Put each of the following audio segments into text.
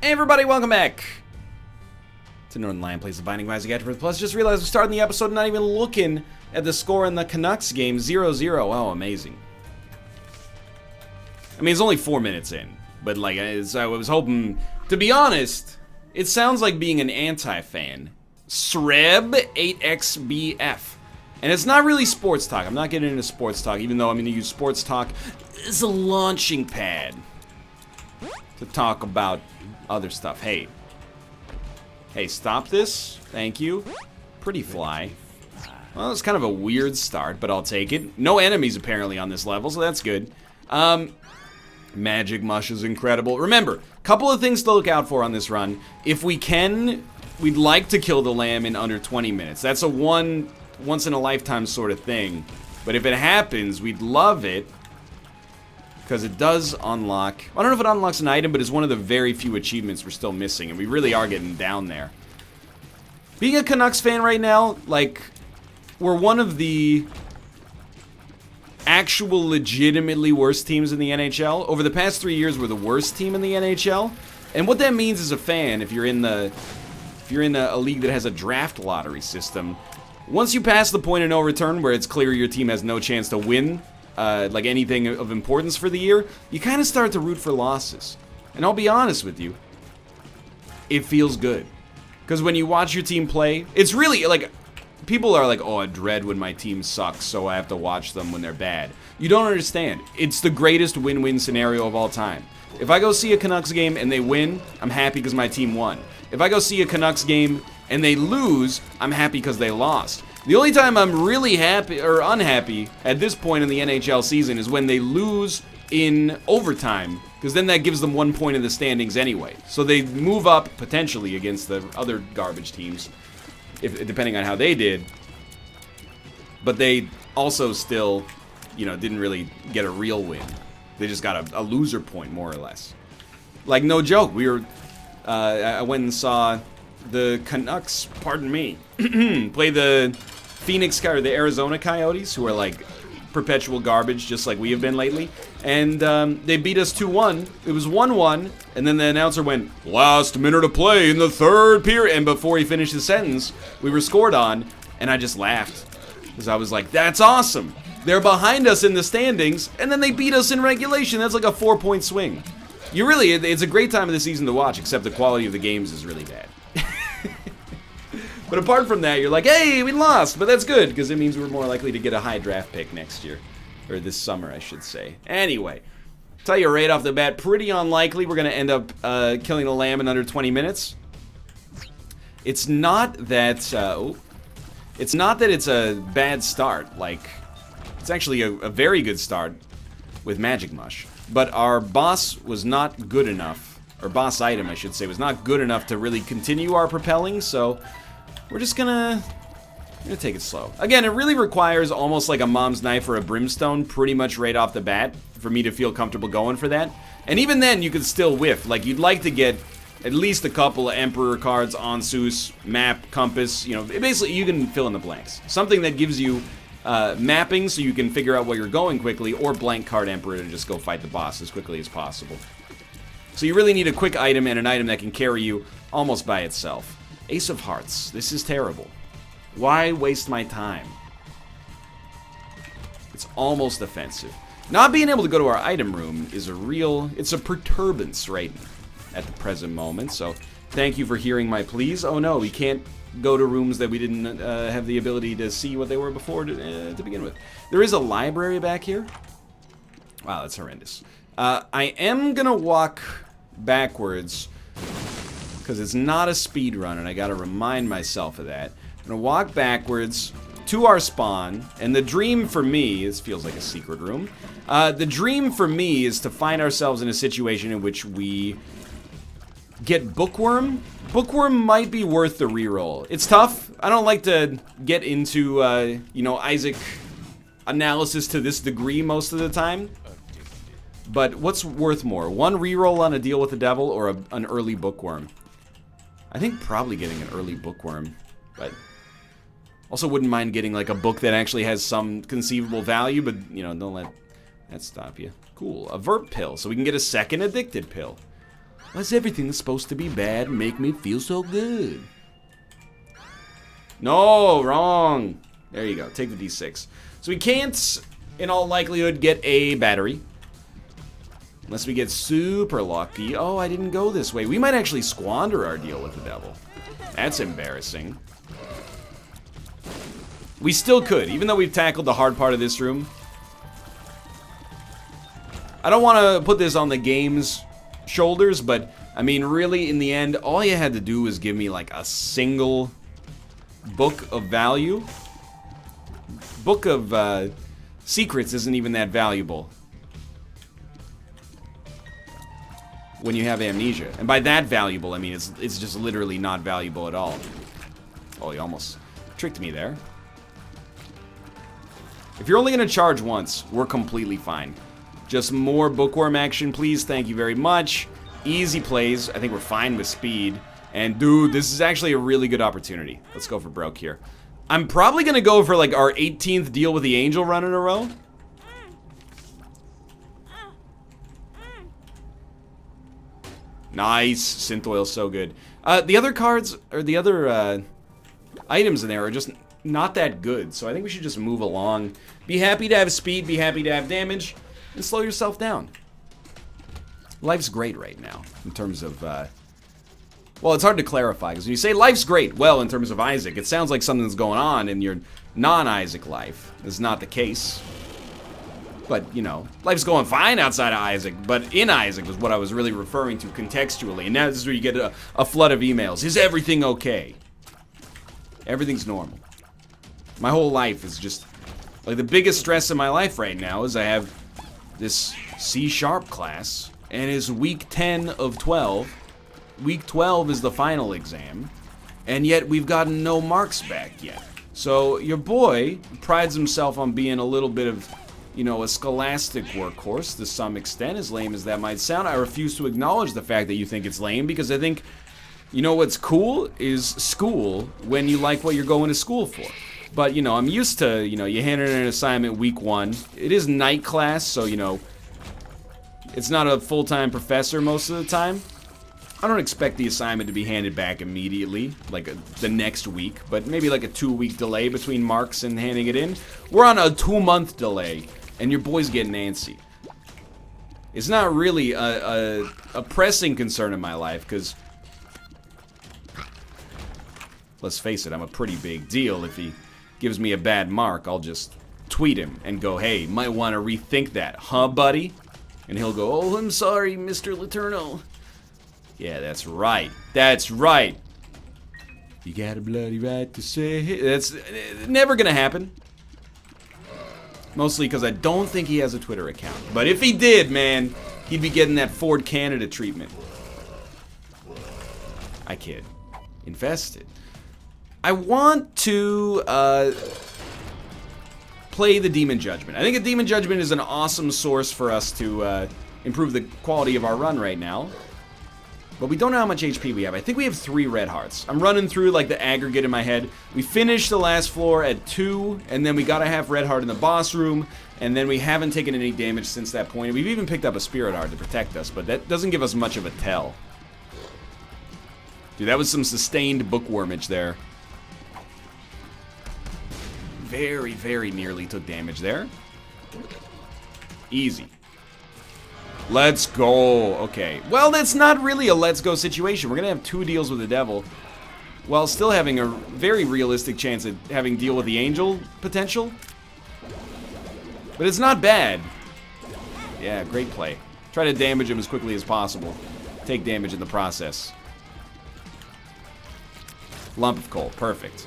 Hey everybody, welcome back to Northernlion Plays the Binding of Isaac Afterbirth Plus. Just realized we're starting the episode not even looking at the score in the Canucks game, 0-0. Oh, amazing. I mean, it's only 4 minutes in, but like, I was hoping, to be honest, it sounds like being an anti-fan. Sreb8xbf. And it's not really sports talk. I'm not getting into sports talk, even though I'm going to use sports talk as a launching pad to talk about other stuff. Hey, stop this. Thank you. Pretty fly. Well, it's kind of a weird start, but I'll take it. No enemies apparently on this level, so that's good. Magic Mush is incredible. Remember, a couple of things to look out for on this run. If we can, we'd like to kill the lamb in under 20 minutes. That's a once in a lifetime sort of thing. But if it happens, we'd love it, because it does unlock, I don't know if it unlocks an item, but it's one of the very few achievements we're still missing, and we really are getting down there. Being a Canucks fan right now, like, we're one of the actual legitimately worst teams in the NHL. Over the past 3 years, we're the worst team in the NHL. And what that means as a fan, if you're in a league that has a draft lottery system, once you pass the point of no return where it's clear your team has no chance to win like anything of importance for the year, you kind of start to root for losses. And I'll be honest with you, it feels good. Because when you watch your team play, it's really, like, people are like, oh, I dread when my team sucks, so I have to watch them when they're bad. You don't understand. It's the greatest win-win scenario of all time. If I go see a Canucks game and they win, I'm happy because my team won. If I go see a Canucks game and they lose, I'm happy because they lost. The only time I'm really happy or unhappy at this point in the NHL season is when they lose in overtime, because then that gives them 1 point in the standings anyway. So they move up potentially against the other garbage teams, depending on how they did. But they also still, didn't really get a real win. They just got a loser point, more or less. Like, no joke, I went and saw the Canucks, pardon me, play the the Arizona Coyotes, who are like perpetual garbage, just like we have been lately. And they beat us 2-1. It was 1-1, and then the announcer went, last minute of play in the third period. And before he finished his sentence, we were scored on, and I just laughed. Because I was like, that's awesome. They're behind us in the standings, and then they beat us in regulation. That's like a 4-point swing. It's a great time of the season to watch, except the quality of the games is really bad. But apart from that, you're like, hey, we lost, but that's good, because it means we're more likely to get a high draft pick next year. Or this summer, I should say. Anyway, tell you right off the bat, pretty unlikely we're going to end up killing the lamb in under 20 minutes. It's not that, it's a bad start. Like, it's actually a very good start with Magic Mush. But our boss was not good enough, or boss item, I should say, was not good enough to really continue our propelling, so we're just gonna take it slow. Again, it really requires almost like a mom's knife or a brimstone pretty much right off the bat for me to feel comfortable going for that. And even then, you could still whiff. Like, you'd like to get at least a couple of Emperor cards, Onsus, map, compass, basically you can fill in the blanks. Something that gives you mapping so you can figure out where you're going quickly, or blank card Emperor to just go fight the boss as quickly as possible. So you really need a quick item and an item that can carry you almost by itself. Ace of Hearts. This is terrible. Why waste my time? It's almost offensive. Not being able to go to our item room is it's a perturbance right at the present moment, so thank you for hearing my pleas. Oh no, we can't go to rooms that we didn't have the ability to see what they were before to begin with. There is a library back here. Wow, that's horrendous. I am gonna walk backwards, because it's not a speed run, and I gotta remind myself of that. I'm gonna walk backwards to our spawn, and the dream for me, this feels like a secret room, the dream for me is to find ourselves in a situation in which we get Bookworm. Bookworm might be worth the reroll. It's tough. I don't like to get into, Isaac analysis to this degree most of the time. But what's worth more? One reroll on a Deal with the Devil or an early Bookworm? I think probably getting an early Bookworm, but also wouldn't mind getting like a book that actually has some conceivable value, but don't let that stop you. Cool, a Vert pill, so we can get a second addicted pill. Why's everything that's supposed to be bad make me feel so good? No, wrong. There you go. Take the D6. So we can't, in all likelihood, get a battery. Unless we get super lucky. Oh, I didn't go this way. We might actually squander our deal with the devil. That's embarrassing. We still could, even though we've tackled the hard part of this room. I don't want to put this on the game's shoulders, but, I mean, really, in the end, all you had to do was give me, like, a single book of value. Book of secrets isn't even that valuable when you have amnesia. And by that valuable, I mean it's just literally not valuable at all. Oh, you almost tricked me there. If you're only going to charge once, we're completely fine. Just more bookworm action, please. Thank you very much. Easy plays. I think we're fine with speed. And dude, this is actually a really good opportunity. Let's go for broke here. I'm probably going to go for like our 18th deal with the angel run in a row. Nice. Synth oil, so good. The other cards, or the other items in there are just not that good. So I think we should just move along. Be happy to have speed, be happy to have damage, and slow yourself down. Life's great right now, in terms of, well, it's hard to clarify, because when you say life's great, well, in terms of Isaac, it sounds like something's going on in your non-Isaac life. This is not the case. But, you know, life's going fine outside of Isaac, but in Isaac was what I was really referring to contextually. And now this is where you get a flood of emails. Is everything okay? Everything's normal. My whole life is just, like, the biggest stress in my life right now is I have this C# class, and it's week 10 of 12. Week 12 is the final exam, and yet we've gotten no marks back yet. So your boy prides himself on being a little bit of, you know, a scholastic workhorse to some extent, as lame as that might sound. I refuse to acknowledge the fact that you think it's lame, because I think, you know, what's cool is school when you like what you're going to school for. But, you know, I'm used to, you know, you hand in an assignment week 1. It is night class, so, you know, it's not a full-time professor most of the time. I don't expect the assignment to be handed back immediately, like the next week, but maybe like a 2-week delay between marks and handing it in. We're on a 2-month delay, and your boy's getting antsy. It's not really a pressing concern in my life, because, let's face it, I'm a pretty big deal. If he gives me a bad mark, I'll just tweet him and go, hey, might want to rethink that, huh, buddy? And he'll go, oh, I'm sorry, Mr. Letourneau. Yeah, that's right. That's right. You got a bloody right to say it. That's never gonna happen. Mostly because I don't think he has a Twitter account. But if he did, man, he'd be getting that Ford Canada treatment. I kid. Infested. I want to play the Demon Judgment. I think a Demon Judgment is an awesome source for us to improve the quality of our run right now. But we don't know how much HP we have. I think we have 3 red hearts. I'm running through like the aggregate in my head. We finished the last floor at 2, and then we got a half red heart in the boss room, and then we haven't taken any damage since that point. We've even picked up a spirit heart to protect us, but that doesn't give us much of a tell. Dude, that was some sustained bookwormage there. Very, very nearly took damage there. Easy. Let's go. Okay. Well, that's not really a let's go situation. We're going to have 2 deals with the devil, while still having a very realistic chance at having deal with the angel potential. But it's not bad. Yeah, great play. Try to damage him as quickly as possible. Take damage in the process. Lump of coal. Perfect.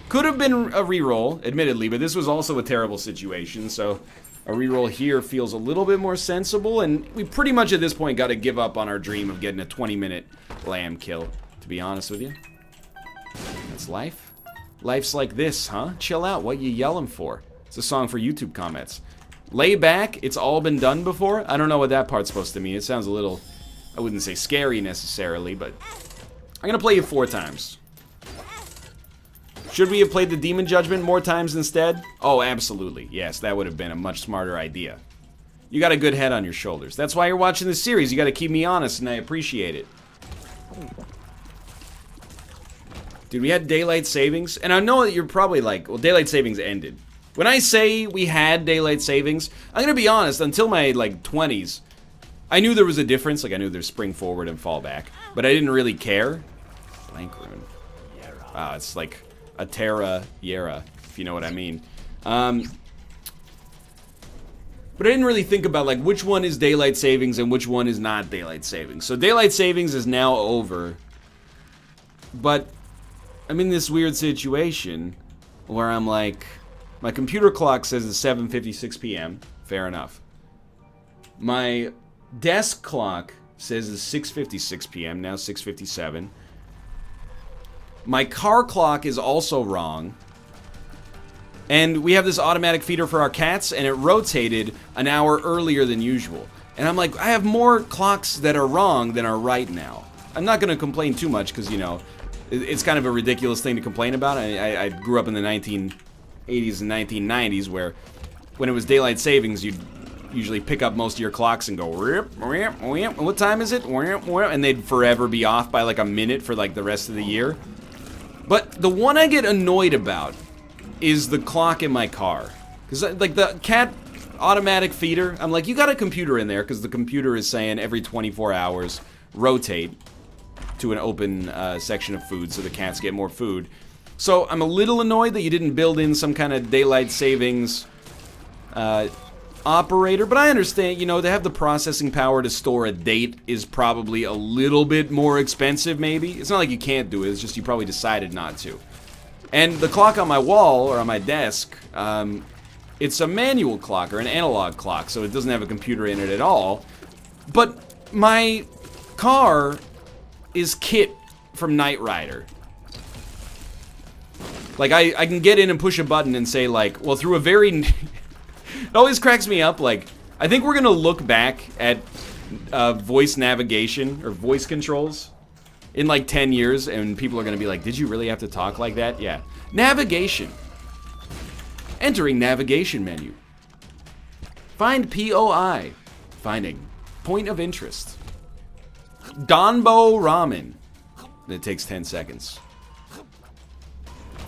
Could have been a reroll, admittedly, but this was also a terrible situation, so a reroll here feels a little bit more sensible, and we pretty much at this point got to give up on our dream of getting a 20-minute lamb kill, to be honest with you. That's life. Life's like this, huh? Chill out, what you yelling for? It's a song for YouTube comments. Lay back, it's all been done before? I don't know what that part's supposed to mean. It sounds a little, I wouldn't say scary necessarily, but I'm gonna play it 4 times. Should we have played the Demon Judgment more times instead? Oh, absolutely. Yes, that would have been a much smarter idea. You got a good head on your shoulders. That's why you're watching this series. You got to keep me honest, and I appreciate it. Dude, we had daylight savings, and I know that you're probably like, well, daylight savings ended. When I say we had daylight savings, I'm gonna be honest, until my, like, 20s, I knew there was a difference. Like, I knew there's spring forward and fall back, but I didn't really care. Blank rune. Wow, it's like a Terra Yera, if you know what I mean. But I didn't really think about, like, which one is daylight savings and which one is not daylight savings. So daylight savings is now over. But I'm in this weird situation where I'm like, my computer clock says it's 7:56 p.m. Fair enough. My desk clock says it's 6:56 p.m. Now 6:57. My car clock is also wrong. And we have this automatic feeder for our cats, and it rotated an hour earlier than usual. And I'm like, I have more clocks that are wrong than are right now. I'm not going to complain too much, because, you know, it's kind of a ridiculous thing to complain about. I grew up in the 1980s and 1990s, where when it was daylight savings, you'd usually pick up most of your clocks and go, what time is it? And they'd forever be off by like a minute for like the rest of the year. But the one I get annoyed about is the clock in my car. Because, like, the cat automatic feeder, I'm like, you got a computer in there, because the computer is saying every 24 hours, rotate to an open section of food so the cats get more food. So I'm a little annoyed that you didn't build in some kind of daylight savings operator, but I understand, you know, to have the processing power to store a date is probably a little bit more expensive, maybe. It's not like you can't do it, it's just you probably decided not to. And the clock on my wall, or on my desk, it's a manual clock, or an analog clock, so it doesn't have a computer in it at all. But my car is Kit from Knight Rider. Like, I can get in and push a button and say, like, well, through a very... It always cracks me up, like, I think we're gonna look back at voice navigation, or voice controls, in like 10 years, and people are gonna be like, did you really have to talk like that? Yeah. Navigation. Entering navigation menu. Find POI. Finding. Point of interest. Donbo Ramen. It takes 10 seconds.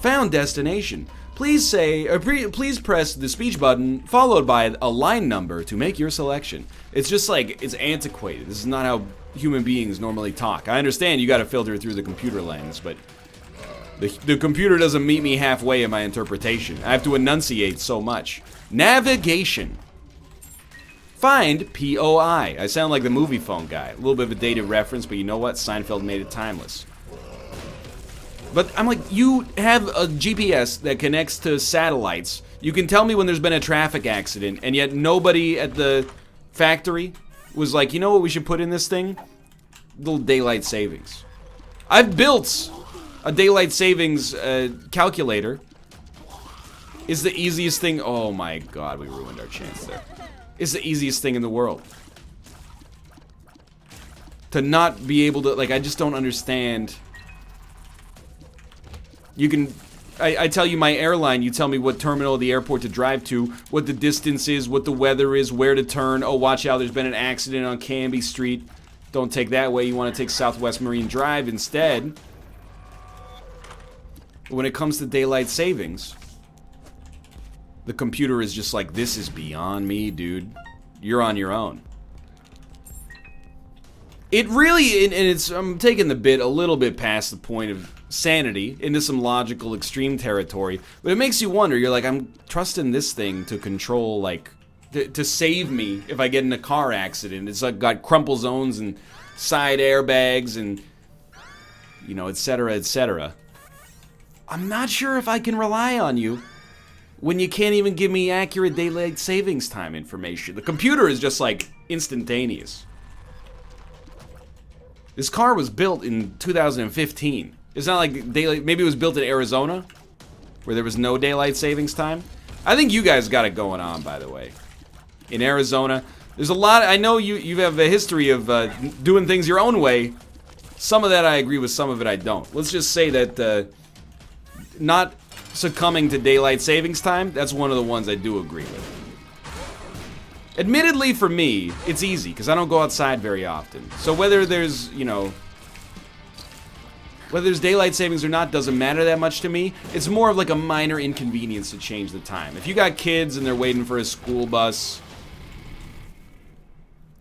Found destination. Please say, or please press the speech button followed by a line number to make your selection. It's just like, it's antiquated. This is not how human beings normally talk. I understand you gotta filter through the computer lens, but the computer doesn't meet me halfway in my interpretation. I have to enunciate so much. Navigation. Find POI. I sound like the movie phone guy. A little bit of a dated reference, but you know what? Seinfeld made it timeless. But I'm like, you have a GPS that connects to satellites. You can tell me when there's been a traffic accident, and yet nobody at the factory was like, you know what we should put in this thing? Little daylight savings. I've built a daylight savings calculator. It's the easiest thing. Oh my god, we ruined our chance there. It's the easiest thing in the world. To not be able to, like, I just don't understand. You can, I tell you my airline, you tell me what terminal of the airport to drive to, what the distance is, what the weather is, where to turn. Oh, watch out, there's been an accident on Canby Street. Don't take that way, you want to take Southwest Marine Drive instead. When it comes to daylight savings, the computer is just like, this is beyond me, dude. You're on your own. It really, and it's, I'm taking the bit a little bit past the point of sanity into some logical extreme territory, but it makes you wonder. You're like, I'm trusting this thing to control, like, to save me if I get in a car accident. It's like got crumple zones and side airbags and, you know, etc., etc. I'm not sure if I can rely on you when you can't even give me accurate daylight savings time information. The computer is just like instantaneous. This car was built in 2015. It's not like daylight, maybe it was built in Arizona, where there was no daylight savings time. I think you guys got it going on, by the way. In Arizona, there's a lot, I know you have a history of doing things your own way. Some of that I agree with, some of it I don't. Let's just say that not succumbing to daylight savings time, that's one of the ones I do agree with. Admittedly, for me, it's easy, because I don't go outside very often. So whether there's, you know, Whether there's daylight savings or not doesn't matter that much to me. It's more of like a minor inconvenience to change the time. If you got kids and they're waiting for a school bus,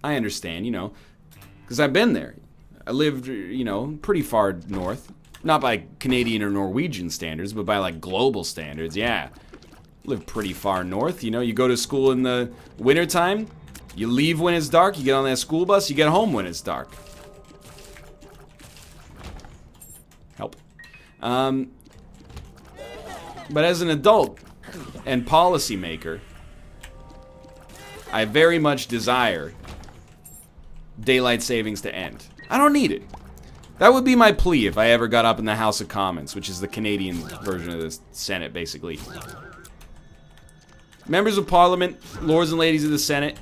I understand, you know, because I've been there. I lived, you know, pretty far north. Not by Canadian or Norwegian standards, but by like global standards, yeah. Live pretty far north, you know. You go to school in the wintertime, you leave when it's dark, you get on that school bus, you get home when it's dark. Help. But as an adult and policymaker, I very much desire daylight savings to end. I don't need it. That would be my plea if I ever got up in the House of Commons, which is the Canadian version of the Senate, basically. Members of Parliament, lords and ladies of the Senate,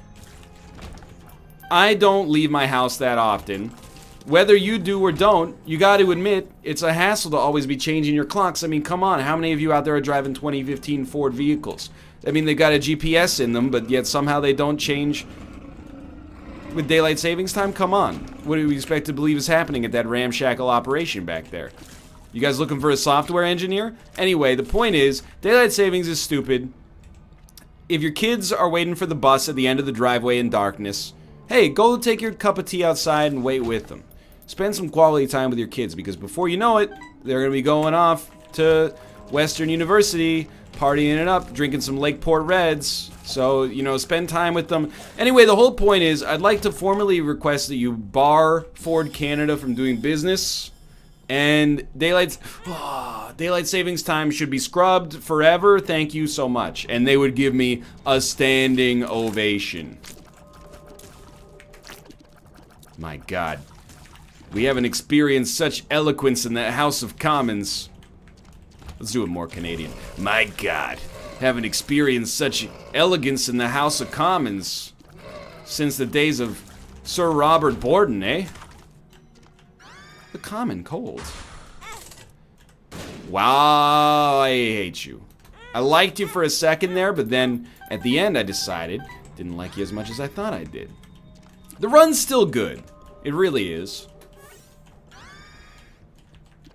I don't leave my house that often. Whether you do or don't, you got to admit, it's a hassle to always be changing your clocks. I mean, come on, how many of you out there are driving 2015 Ford vehicles? I mean, they've got a GPS in them, but yet somehow they don't change with daylight savings time? Come on. What do we expect to believe is happening at that ramshackle operation back there? You guys looking for a software engineer? Anyway, the point is, daylight savings is stupid. If your kids are waiting for the bus at the end of the driveway in darkness, hey, go take your cup of tea outside and wait with them. Spend some quality time with your kids, because before you know it, they're going to be going off to Western University, partying it up, drinking some Lakeport Reds. So, you know, spend time with them. Anyway, the whole point is, I'd like to formally request that you bar Ford Canada from doing business. And daylight savings time should be scrubbed forever. Thank you so much. And they would give me a standing ovation. My God. We haven't experienced such eloquence in the House of Commons. Let's do it more Canadian. My God. Haven't experienced such elegance in the House of Commons since the days of Sir Robert Borden, eh? The common cold. Wow, I hate you. I liked you for a second there, but then at the end I decided didn't like you as much as I thought I did. The run's still good. It really is.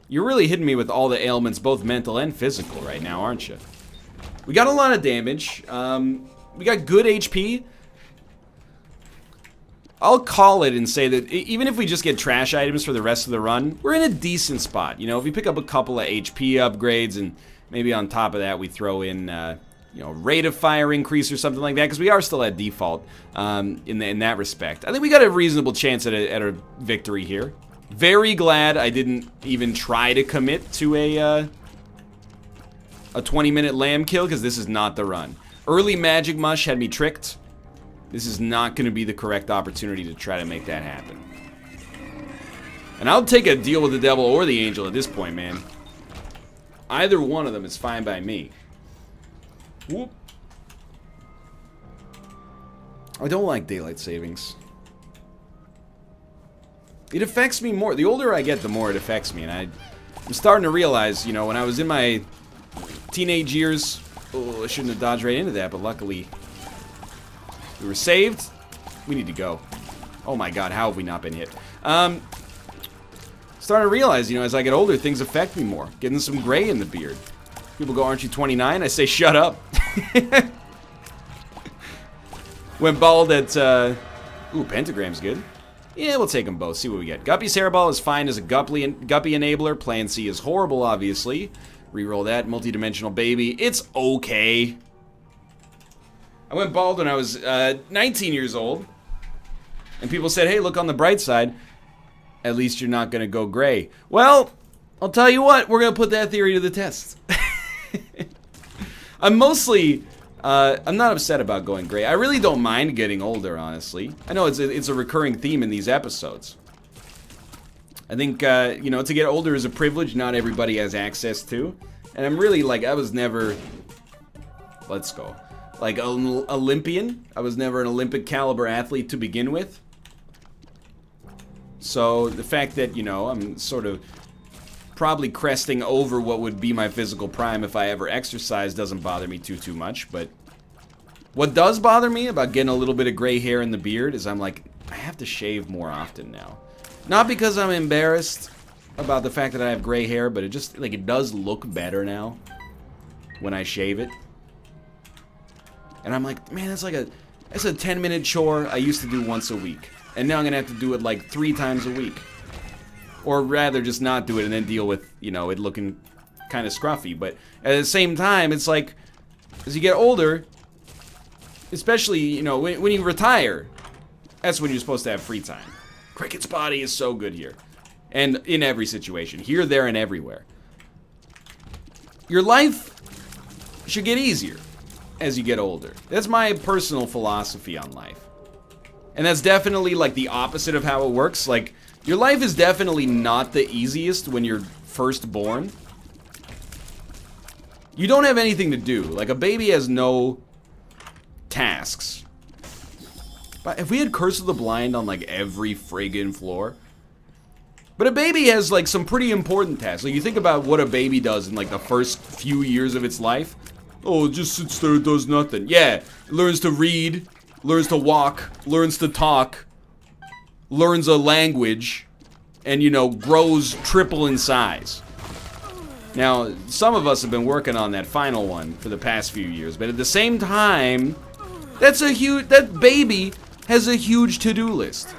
You're really hitting me with all the ailments, both mental and physical right now, aren't you? We got a lot of damage. We got good HP. I'll call it and say that even if we just get trash items for the rest of the run, we're in a decent spot. You know, if we pick up a couple of HP upgrades and maybe on top of that we throw in, you know, rate of fire increase or something like that, because we are still at default in that respect. I think we got a reasonable chance at a victory here. Very glad I didn't even try to commit to a 20-minute lamb kill, because this is not the run. Early Magic Mush had me tricked. This is not going to be the correct opportunity to try to make that happen. And I'll take a deal with the devil or the angel at this point, man. Either one of them is fine by me. Whoop. I don't like daylight savings. It affects me more. The older I get, the more it affects me. And I'm starting to realize, you know, when I was in my teenage years, oh, I shouldn't have dodged right into that, but luckily we were saved. We need to go. Oh my God, how have we not been hit? Starting to realize, you know, as I get older, things affect me more. Getting some gray in the beard. People go, aren't you 29? I say, shut up. Went bald at, ooh, Pentagram's good. Yeah, we'll take them both, see what we get. Guppy's Hairball is fine as a Guppy enabler. Plan C is horrible, obviously. Reroll that. Multidimensional Baby. It's okay. I went bald when I was 19 years old. And people said, hey, look on the bright side. At least you're not going to go gray. Well, I'll tell you what. We're going to put that theory to the test. I'm mostly... I'm not upset about going gray. I really don't mind getting older, honestly. I know it's a recurring theme in these episodes. I think, you know, to get older is a privilege not everybody has access to. And I'm really, like, I was never... Let's go. Like, an Olympian. I was never an Olympic caliber athlete to begin with. So, the fact that, you know, I'm sort of probably cresting over what would be my physical prime if I ever exercise doesn't bother me too much. But what does bother me about getting a little bit of gray hair in the beard is I'm like, I have to shave more often now. Not because I'm embarrassed about the fact that I have gray hair, but it just, like, it does look better now when I shave it. And I'm like, man, that's a 10-minute chore I used to do once a week. And now I'm gonna have to do it like 3 times a week. Or rather just not do it and then deal with, you know, it looking kind of scruffy. But at the same time, it's like, as you get older, especially, you know, when you retire, that's when you're supposed to have free time. Cricket's body is so good here. And in every situation. Here, there, and everywhere. Your life should get easier as you get older. That's my personal philosophy on life. And that's definitely, like, the opposite of how it works. Like, your life is definitely not the easiest when you're first born. You don't have anything to do. Like, a baby has no tasks. But if we had Curse of the Blind on, like, every friggin' floor... But a baby has, like, some pretty important tasks. Like, you think about what a baby does in, like, the first few years of its life. Oh, it just sits there and does nothing. Yeah, it learns to read, learns to walk, learns to talk, learns a language, and, you know, grows triple in size. Now, some of us have been working on that final one for the past few years, but at the same time, that baby has a huge to-do list.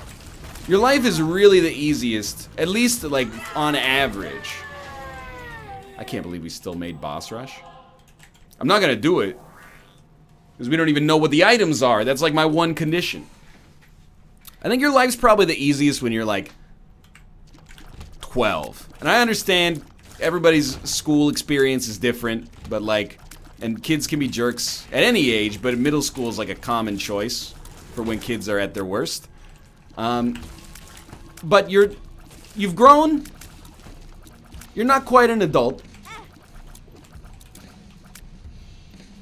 Your life is really the easiest, at least, like, on average. I can't believe we still made boss rush. I'm not gonna do it, because we don't even know what the items are. That's, like, my one condition. I think your life's probably the easiest when you're, like, 12. And I understand everybody's school experience is different, but, like, and kids can be jerks at any age, but middle school is, like, a common choice for when kids are at their worst. But you've grown. You're not quite an adult.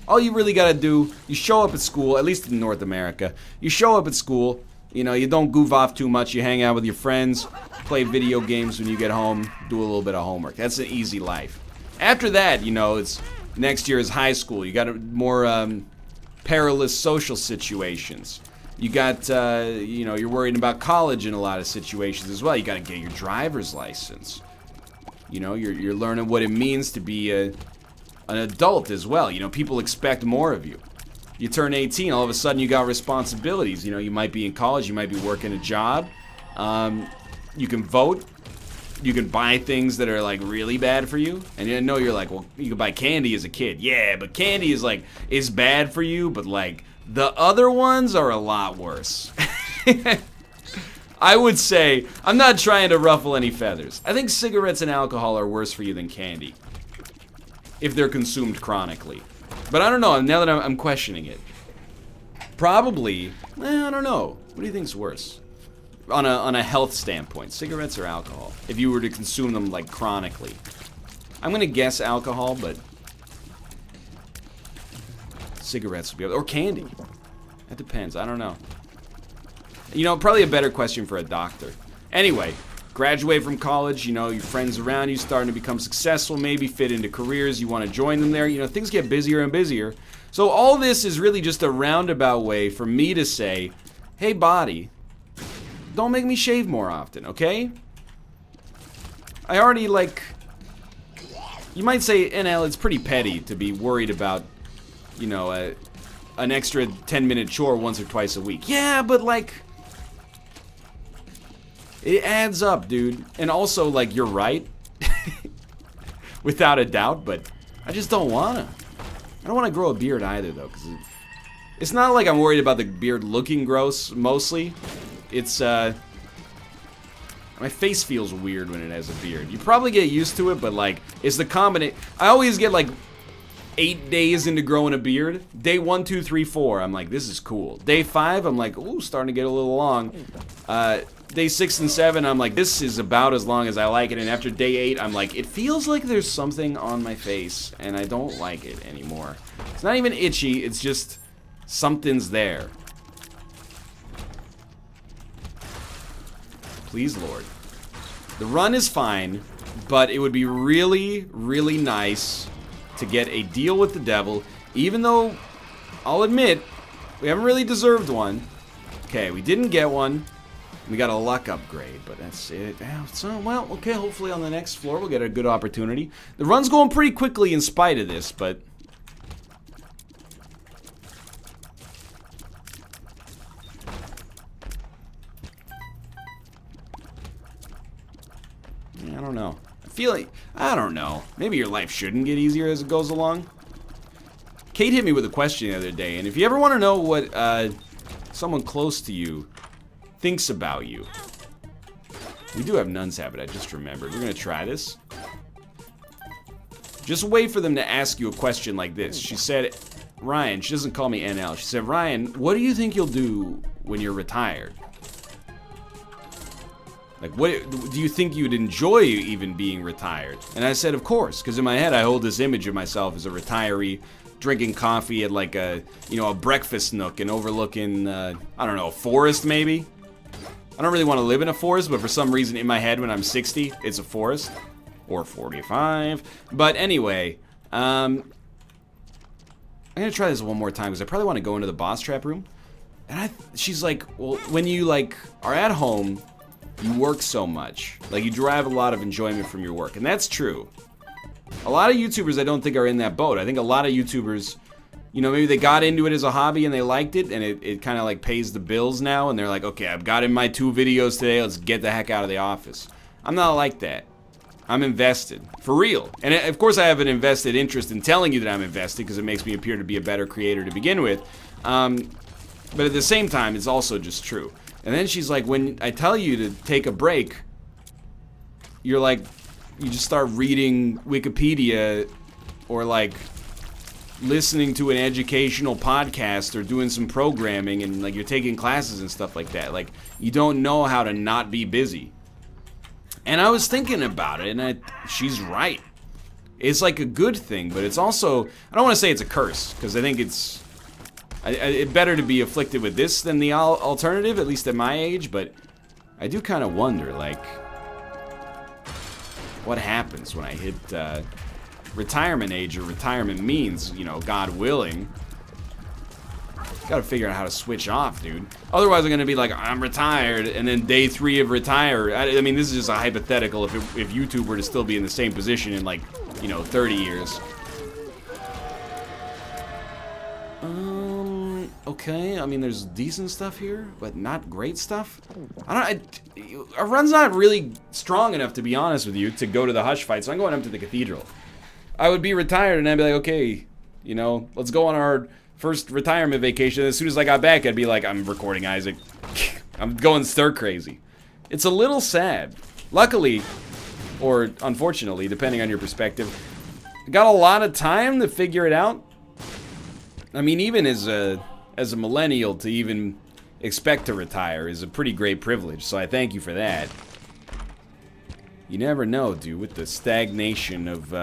All you really gotta do, you show up at school, at least in North America, you show up at school, you know, you don't goof off too much, you hang out with your friends, play video games when you get home, do a little bit of homework. That's an easy life. After that, you know, it's next year is high school. You got more perilous social situations. You got, you know, you're worried about college in a lot of situations as well. You got to get your driver's license. You know, you're learning what it means to be an adult as well. You know, people expect more of you. You turn 18, all of a sudden you got responsibilities. You know, you might be in college, you might be working a job. You can vote. You can buy things that are, like, really bad for you. And you know, you're like, well, you can buy candy as a kid. Yeah, but candy is, like, is bad for you, but, like, the other ones are a lot worse. I would say, I'm not trying to ruffle any feathers. I think cigarettes and alcohol are worse for you than candy, if they're consumed chronically. But I don't know, now that I'm questioning it. Probably, I don't know. What do you think's worse? On a health standpoint, cigarettes or alcohol? If you were to consume them, like, chronically. I'm gonna guess alcohol, but cigarettes would be, or candy. That depends, I don't know. You know, probably a better question for a doctor. Anyway, graduate from college, you know, your friends around you starting to become successful, maybe fit into careers, you want to join them there, you know, things get busier and busier. So all this is really just a roundabout way for me to say, hey body, don't make me shave more often, okay? I already, like, you might say, NL, it's pretty petty to be worried about, you know, an extra 10-minute chore once or twice a week. Yeah, but, like, it adds up, dude. And also, like, you're right. Without a doubt, but I just don't wanna. I don't want to grow a beard either, though, because it's not like I'm worried about the beard looking gross, mostly. It's, my face feels weird when it has a beard. You probably get used to it, but, like, it's the combination. I always get, like, 8 days into growing a beard. Day 1, 2, 3, 4, I'm like, this is cool. Day 5, I'm like, ooh, starting to get a little long. Day 6 and 7, I'm like, this is about as long as I like it. And after day 8, I'm like, it feels like there's something on my face, and I don't like it anymore. It's not even itchy, it's just something's there. Please, Lord. The run is fine, but it would be really, really nice to get a deal with the devil, even though, I'll admit, we haven't really deserved one. Okay, we didn't get one. We got a luck upgrade, but that's it. So, well, okay, hopefully on the next floor we'll get a good opportunity. The run's going pretty quickly in spite of this, but... I don't know. I feel like... I don't know. Maybe your life shouldn't get easier as it goes along. Kate hit me with a question the other day, and if you ever want to know what someone close to you thinks about you... We do have Nuns Habit, I just remembered. We're going to try this. Just wait for them to ask you a question like this. She said, Ryan, she doesn't call me NL. She said, Ryan, what do you think you'll do when you're retired? Like, what do you think you'd enjoy even being retired? And I said, of course, because in my head I hold this image of myself as a retiree drinking coffee at like a, you know, a breakfast nook and overlooking, I don't know, a forest maybe? I don't really want to live in a forest, but for some reason in my head when I'm 60, it's a forest. Or 45. But anyway, I'm going to try this one more time because I probably want to go into the boss trap room. And she's like, well, when you like are at home, you work so much. Like you derive a lot of enjoyment from your work. And that's true. A lot of YouTubers I don't think are in that boat. I think a lot of YouTubers... You know, maybe they got into it as a hobby and they liked it, and it kind of like pays the bills now, and they're like, okay, I've got in my 2 videos today, let's get the heck out of the office. I'm not like that. I'm invested. For real. And of course I have an invested interest in telling you that I'm invested, because it makes me appear to be a better creator to begin with. But at the same time, it's also just true. And then she's like, when I tell you to take a break, you're like, you just start reading Wikipedia, or like... listening to an educational podcast or doing some programming and like you're taking classes and stuff like that. Like you don't know how to not be busy. And I was thinking about it and she's right. It's like a good thing, but it's also, I don't want to say it's a curse because I think it's better to be afflicted with this than the alternative, at least at my age, but I do kind of wonder like what happens when I hit retirement age or retirement means, you know, God willing. Gotta figure out how to switch off, dude. Otherwise, I'm gonna be like, I'm retired, and then day 3 of retire. I mean, this is just a hypothetical if YouTube were to still be in the same position in, like, you know, 30 years. Okay, I mean, there's decent stuff here, but not great stuff. Our run's not really strong enough, to be honest with you, to go to the Hush fight, so I'm going up to the Cathedral. I would be retired and I'd be like, okay, you know, let's go on our first retirement vacation. As soon as I got back, I'd be like, I'm recording Isaac. I'm going stir crazy. It's a little sad. Luckily, or unfortunately, depending on your perspective, I got a lot of time to figure it out. I mean, even as a millennial, to even expect to retire is a pretty great privilege, so I thank you for that. You never know, dude, with the stagnation of,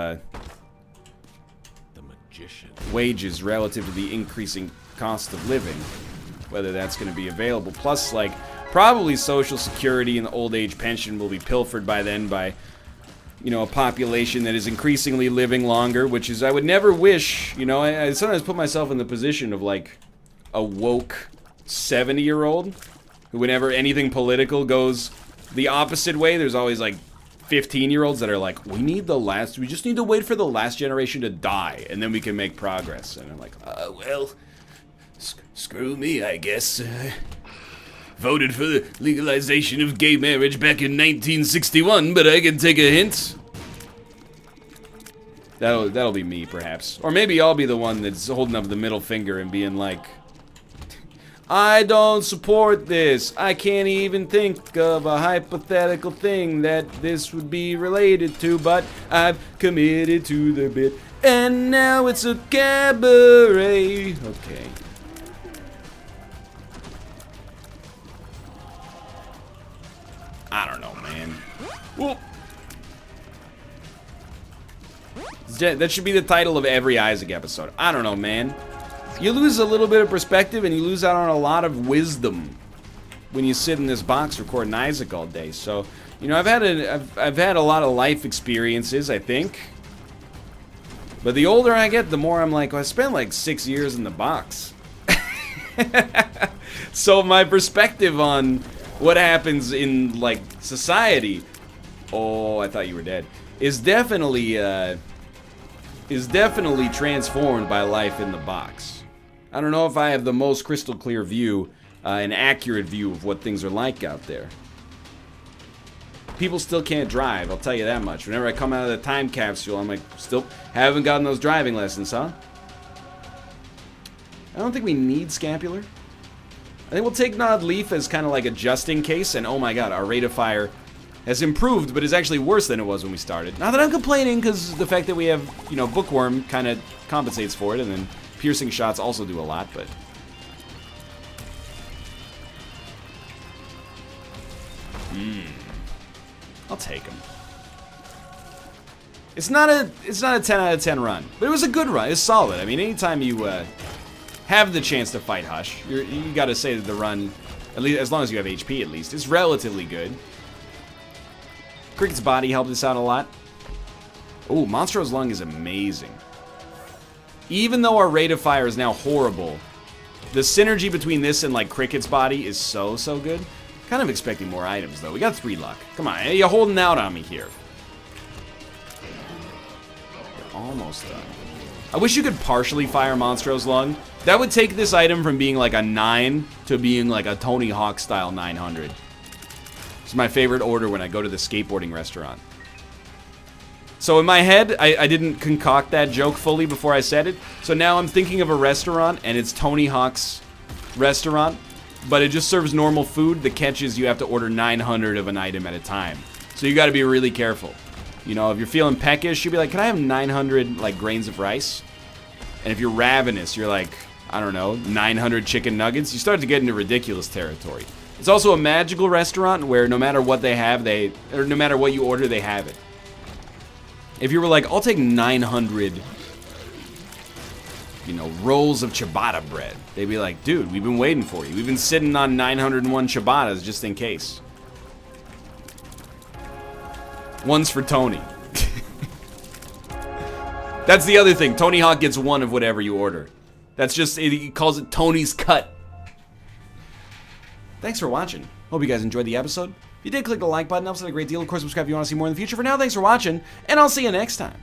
wages relative to the increasing cost of living, whether that's going to be available. Plus, like, probably Social Security and the old age pension will be pilfered by then by, you know, a population that is increasingly living longer, which is, I would never wish, you know, I sometimes put myself in the position of, like, a woke 70-year-old who, whenever anything political goes the opposite way, there's always, like, 15-year-olds that are like, we just need to wait for the last generation to die, and then we can make progress. And I'm like, well, screw me, I guess. Voted for the legalization of gay marriage back in 1961, but I can take a hint. That'll be me, perhaps. Or maybe I'll be the one that's holding up the middle finger and being like, I don't support this. I can't even think of a hypothetical thing that this would be related to, but I've committed to the bit, and now it's a cabaret. Okay. I don't know, man. Whoop. That should be the title of every Isaac episode. I don't know, man. You lose a little bit of perspective and you lose out on a lot of wisdom when you sit in this box recording Isaac all day. So, you know, I've had a lot of life experiences, I think. But the older I get, the more I'm like, well, I spent like 6 years in the box. So my perspective on what happens in, like, society, oh, I thought you were dead, is definitely transformed by life in the box. I don't know if I have the most crystal clear view, an accurate view of what things are like out there. People still can't drive, I'll tell you that much. Whenever I come out of the time capsule, I'm like, still haven't gotten those driving lessons, huh? I don't think we need Scapular. I think we'll take Nod Leaf as kind of like a just in case, and oh my god, our rate of fire has improved, but is actually worse than it was when we started. Not that I'm complaining, because the fact that we have, you know, Bookworm kind of compensates for it, and then piercing shots also do a lot, but... I'll take him. It's not a 10 out of 10 run, but it was a good run. It's solid. I mean, anytime you have the chance to fight Hush, you got to say that the run, at least as long as you have HP, at least, is relatively good. Cricket's body helped us out a lot. Oh, Monstro's Lung is amazing. Even though our rate of fire is now horrible, the synergy between this and like Cricket's body is so good. Kind of expecting more items, though. We got 3 luck. Come on, you're holding out on me here. We're almost done. I wish you could partially fire Monstro's Lung. That would take this item from being like a 9 to being like a Tony Hawk style 900. It's my favorite order when I go to the skateboarding restaurant. So in my head, I didn't concoct that joke fully before I said it. So now I'm thinking of a restaurant, and it's Tony Hawk's restaurant. But it just serves normal food. The catch is you have to order 900 of an item at a time. So you got to be really careful. You know, if you're feeling peckish, you'll be like, can I have 900 like grains of rice? And if you're ravenous, you're like, I don't know, 900 chicken nuggets. You start to get into ridiculous territory. It's also a magical restaurant where no matter what they have, or no matter what you order, they have it. If you were like, I'll take 900, you know, rolls of ciabatta bread, they'd be like, dude, we've been waiting for you. We've been sitting on 901 ciabattas just in case. One's for Tony. That's the other thing. Tony Hawk gets one of whatever you order. That's just, he calls it Tony's Cut. Thanks for watching. Hope you guys enjoyed the episode. If you did, click the like button. Helps out a great deal. Of course, subscribe if you want to see more in the future. For now, thanks for watching, and I'll see you next time.